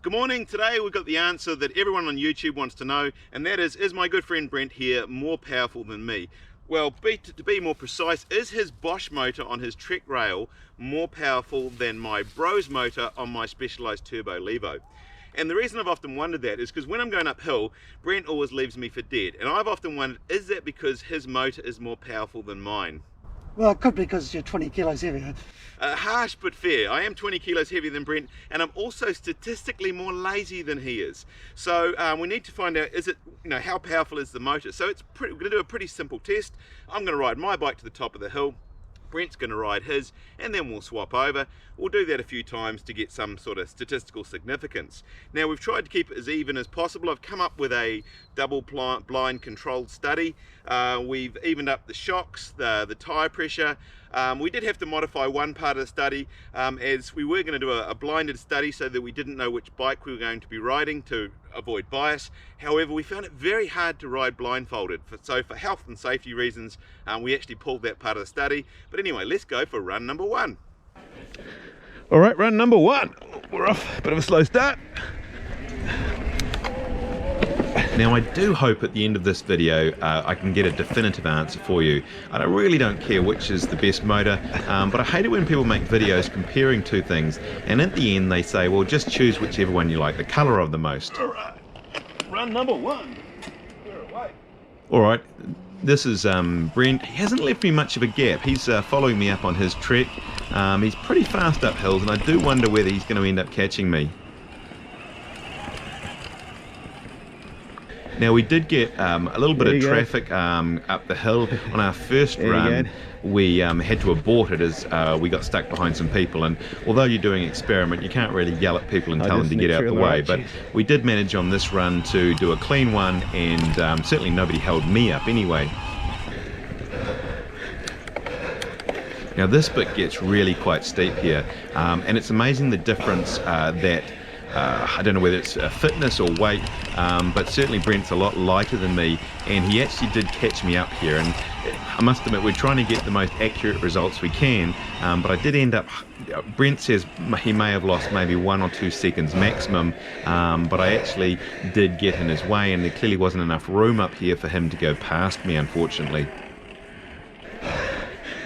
Good morning. Today we've got the answer that everyone on YouTube wants to know, and that is my good friend Brent here more powerful than me? Well, to be more precise, is his Bosch motor on his Trek rail more powerful than my Brose motor on my Specialized Turbo Levo? And the reason I've often wondered that is because when I'm going uphill, Brent always leaves me for dead. And I've often wondered, is that because his motor is more powerful than mine? Well, it could be because you're 20 kilos heavier. Harsh but fair. I am 20 kilos heavier than Brent, and I'm also statistically more lazy than he is. So we need to find out, is it, how powerful is the motor? So we're going to do a pretty simple test. I'm going to ride my bike to the top of the hill. Brent's going to ride his, and then we'll swap over. We'll do that a few times to get some sort of statistical significance. Now, we've tried to keep it as even as possible. I've come up with a double blind controlled study. We've evened up the shocks, the tyre pressure. We did have to modify one part of the study as we were going to do a blinded study so that we didn't know which bike we were going to be riding to avoid bias. However, we found it very hard to ride blindfolded. So for health and safety reasons, we actually pulled that part of the study. But anyway, let's go for run number one. All right, run number one. We're off, bit of a slow start. Now, I do hope at the end of this video I can get a definitive answer for you. I really don't care which is the best motor, but I hate it when people make videos comparing two things, and at the end they say, well, just choose whichever one you like the colour of the most. All right, run number one. We're away. All right, this is Brent. He hasn't left me much of a gap. He's following me up on his trek. He's pretty fast up hills, and I do wonder whether he's going to end up catching me. Now, we did get a little bit of traffic up the hill. On our first run, we had to abort it as we got stuck behind some people, and although you're doing an experiment, you can't really yell at people and tell them to get out the way, but we did manage on this run to do a clean one, and certainly nobody held me up anyway. Now, this bit gets really quite steep here, and it's amazing the difference that I don't know whether it's fitness or weight, but certainly Brent's a lot lighter than me, and he actually did catch me up here. And I must admit, we're trying to get the most accurate results we can, but I did end up, Brent says he may have lost maybe 1 or 2 seconds maximum, but I actually did get in his way, and there clearly wasn't enough room up here for him to go past me, unfortunately.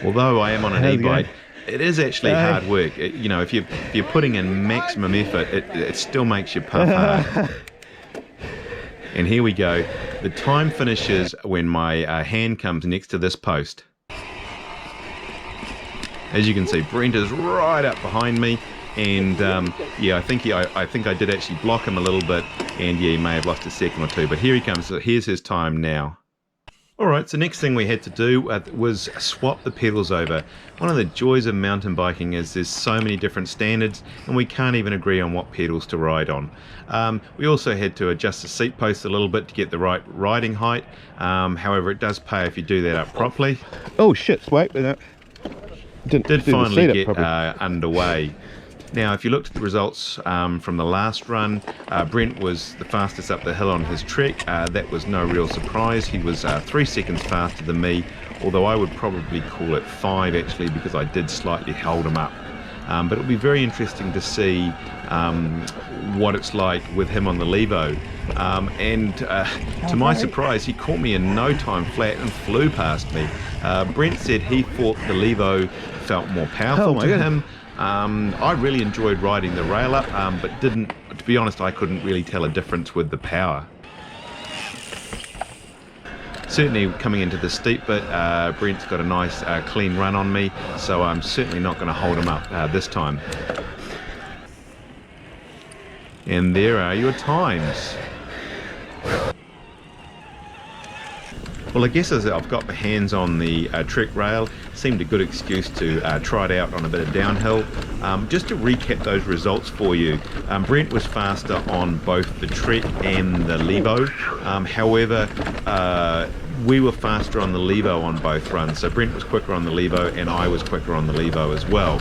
Although I am on an e-bike, it is actually hard work. If you're putting in maximum effort, it still makes you puff hard. And here we go. The time finishes when my hand comes next to this post. As you can see, Brent is right up behind me, and yeah, I think I did actually block him a little bit, and yeah, he may have lost a second or two. But here he comes. So here's his time now. Alright, so next thing we had to do was swap the pedals over. One of the joys of mountain biking is there's so many different standards, and we can't even agree on what pedals to ride on. We also had to adjust the seat posts a little bit to get the right riding height. However, it does pay if you do that up properly. Oh shit, wait, Did finally get underway. Now, if you looked at the results from the last run, Brent was the fastest up the hill on his trek. That was no real surprise. He was 3 seconds faster than me, although I would probably call it 5 actually, because I did slightly hold him up. But it'll be very interesting to see what it's like with him on the Levo. To my surprise, he caught me in no time flat and flew past me. Brent said he thought the Levo felt more powerful to him. I really enjoyed riding the rail up, but to be honest, I couldn't really tell a difference with the power. Certainly coming into the steep bit, Brent's got a nice clean run on me, so I'm certainly not going to hold him up this time. And there are your times. Well, I guess as I've got my hands on the Trek rail, seemed a good excuse to try it out on a bit of downhill. Just to recap those results for you, Brent was faster on both the Trek and the Levo. However, we were faster on the Levo on both runs. So Brent was quicker on the Levo and I was quicker on the Levo as well.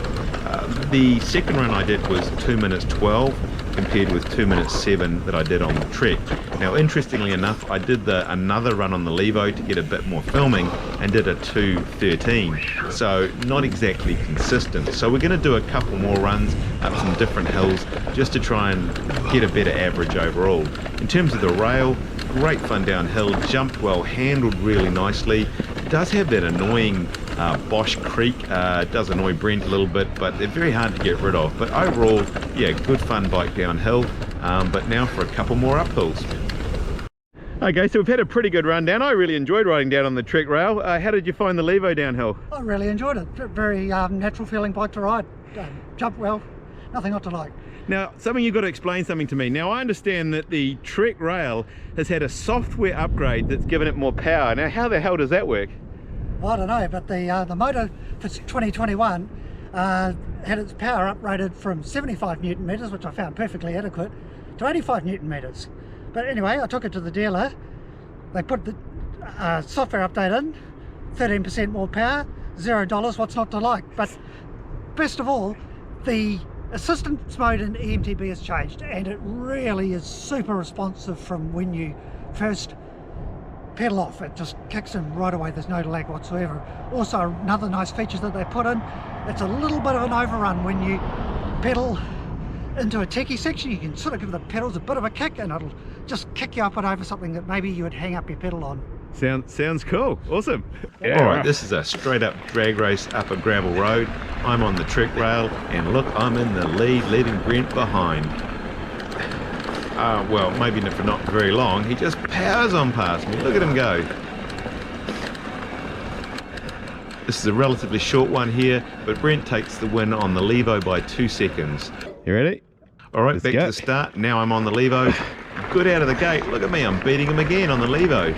The second run I did was 2 minutes 12 compared with 2 minutes 7 that I did on the Trek. Now interestingly enough, I did another run on the Levo to get a bit more filming and did a 2:13, so not exactly consistent. So we're going to do a couple more runs up some different hills just to try and get a better average overall. In terms of the rail, great fun downhill, jumped well, handled really nicely. It does have that annoying Bosch creak, it does annoy Brent a little bit, but they're very hard to get rid of. But overall, yeah, good fun bike downhill, but now for a couple more uphills. Okay, so we've had a pretty good run down. I really enjoyed riding down on the Trek rail. How did you find the Levo downhill? I really enjoyed it. Very natural feeling bike to ride. Jumped well, nothing not to like. Now, you've got to explain something to me. Now, I understand that the Trek rail has had a software upgrade that's given it more power. Now, how the hell does that work? I don't know, but the motor for 2021 had its power upgraded from 75 Newton meters, which I found perfectly adequate, to 85 Newton meters. But anyway, I took it to the dealer. They put the software update in, 13% more power, $0. What's not to like? But best of all, the assistance mode in EMTB has changed, and it really is super responsive from when you first pedal off. It just kicks in right away. There's no lag whatsoever. Also, another nice feature that they put in, it's a little bit of an overrun when you pedal into a techie section. You can sort of give the pedals a bit of a kick and it'll just kick you up and over something that maybe you would hang up your pedal on. Sounds cool. Awesome. Yeah. All right, this is a straight up drag race up a gravel road. I'm on the Trek rail and look, I'm in the lead, leaving Brent behind. Well, maybe for not very long. He just powers on past me. Look at him go. This is a relatively short one here, but Brent takes the win on the Levo by 2 seconds. You ready? All right, Let's back go. to the start. Now I'm on the Levo. Good out of the gate. Look at me, I'm beating him again on the Levo.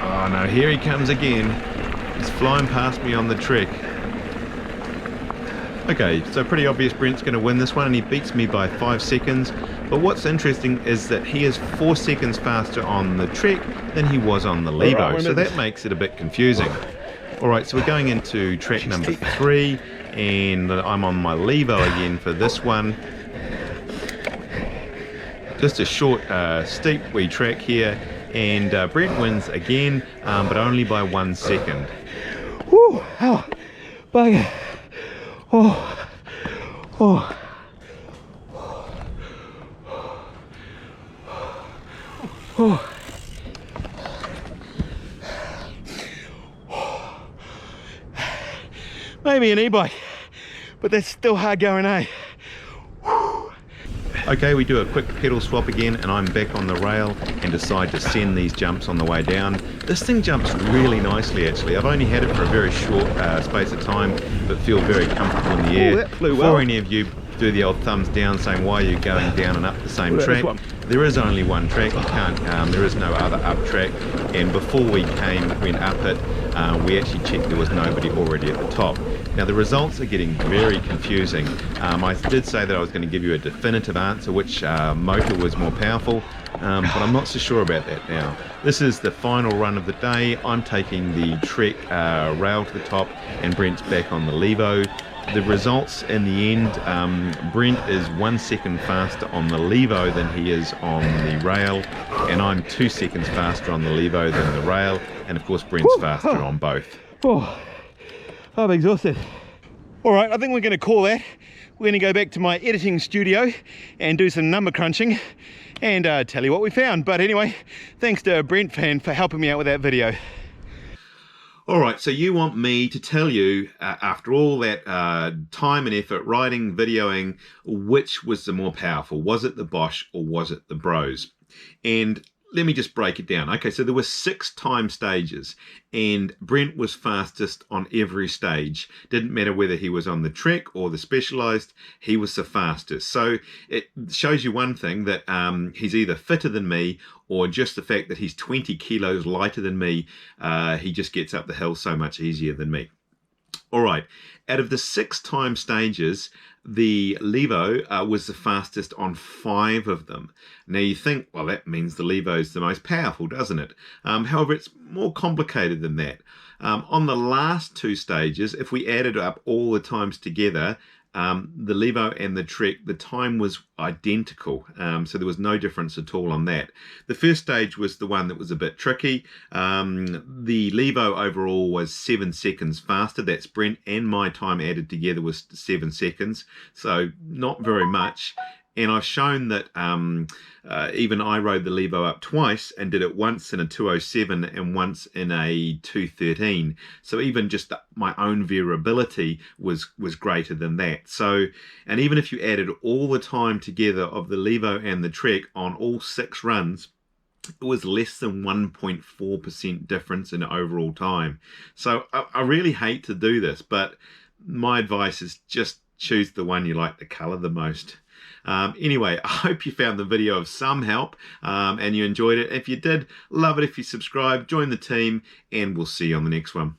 Oh no, here he comes again. He's flying past me on the Trek. Okay, so pretty obvious Brent's going to win this one, and he beats me by 5 seconds. But what's interesting is that he is 4 seconds faster on the Trek than he was on the Levo, Right, so that makes it a bit confusing. Alright, so we're going into track number 3, and I'm on my Levo again for this one. Just a short, steep wee track here, and Brent wins again, but only by 1 second. Woo! Oh, bugger. Oh. Oh. Oh. Maybe an e-bike, but that's still hard going, eh? Okay, we do a quick pedal swap again, and I'm back on the rail and decide to send these jumps on the way down. This thing jumps really nicely actually. I've only had it for a very short space of time, but feel very comfortable in the air. that flew Before well. any of you do the old thumbs down saying why are you going down and up the same Well, that's track, what- there is only one track. You can't, there is no other up track, and before we went up it, we actually checked there was nobody already at the top. Now the results are getting very confusing. I did say that I was going to give you a definitive answer which motor was more powerful, but I'm not so sure about that now. This is the final run of the day. I'm taking the Trek rail to the top, and Brent's back on the Levo. The results in the end, Brent is 1 second faster on the Levo than he is on the rail, and I'm 2 seconds faster on the Levo than the rail, and of course Brent's faster on both. Oh, I'm exhausted. All right, I think we're going to call that. We're going to go back to my editing studio and do some number crunching and tell you what we found. But anyway, thanks to Brent for helping me out with that video. Alright, so you want me to tell you, after all that time and effort, writing, videoing, which was the more powerful? Was it the Bosch or was it the Brose? And let me just break it down. Okay, so there were 6 time stages, and Brent was fastest on every stage. Didn't matter whether he was on the Trek or the Specialized, he was the fastest. So it shows you one thing, that he's either fitter than me, or just the fact that he's 20 kilos lighter than me, he just gets up the hill so much easier than me. All right, out of the 6 time stages, the Levo was the fastest on 5 of them. Now you think, well, that means the Levo is the most powerful, doesn't it? However, it's more complicated than that. On the last 2 stages, if we added up all the times together, the Levo and the Trek, the time was identical, so there was no difference at all on that. The first stage was the one that was a bit tricky. The Levo overall was 7 seconds faster. That's Brent and my time added together was 7 seconds, so not very much. And I've shown that even I rode the Levo up twice and did it once in a 207 and once in a 213. So even just my own variability was greater than that. So, and even if you added all the time together of the Levo and the Trek on all 6 runs, it was less than 1.4% difference in overall time. So I really hate to do this, but my advice is just choose the one you like the color the most. Anyway, I hope you found the video of some help and you enjoyed it. If you did, love it if you subscribe, join the team, and we'll see you on the next one.